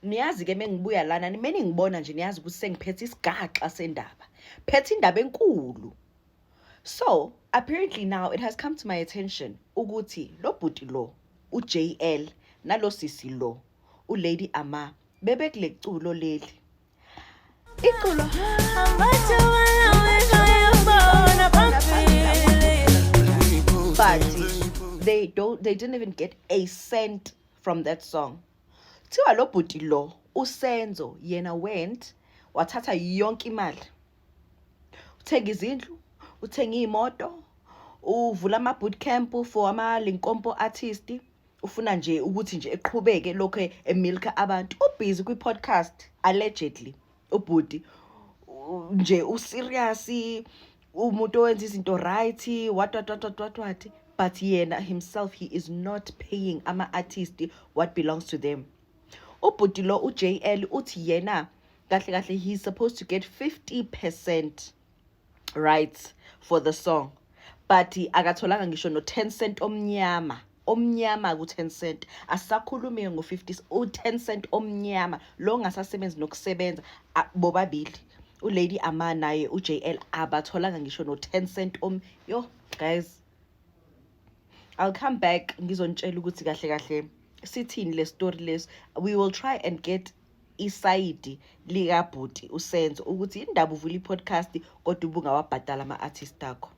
niyazi ke mengibuya lana nimeni ngibona nje niyazi ukuthi sengiphethe isigaxa sendaba phethe indaba enkulu. So apparently now it has come to my attention ukuthi lo bhuti lo uJL nalo sisi lo uLady Ama bebekule culo leli iculo but they didn't even get a cent from that song. Thiwa lo bhuti lo uSenzo yena went wathatha yonke imali, uthenga izindlu, uthenga imoto, uvula ama bootcamp for ama Linkompo artist, ufuna nje ukuthi nje eqhubeke lokho emilka abantu. Ubusy kwi podcast allegedly ubhuti nje userious umuntu owenza izinto right what but yena himself he is not paying ama artists what belongs to them. Ubhuti lo uJL uthi yena kahle kahle he's supposed to get 50% rights for the song, but akatholanga ngisho no 10 cent omnyama ku 10 cent. Asakhulume ngo50 u10 cent omnyama lo ngasasebenzi nokusebenza bobabili uLady Ama naye uJL abatholanga ngisho no 10 cent yo guys, I'll come back ngizontshela ukuthi kahle kahle sithini le story les. We will try and get iside lika bhuti uSenzo ukuthi indaba uvula iPodcast kodwa ubungawabhadala ama artist akho.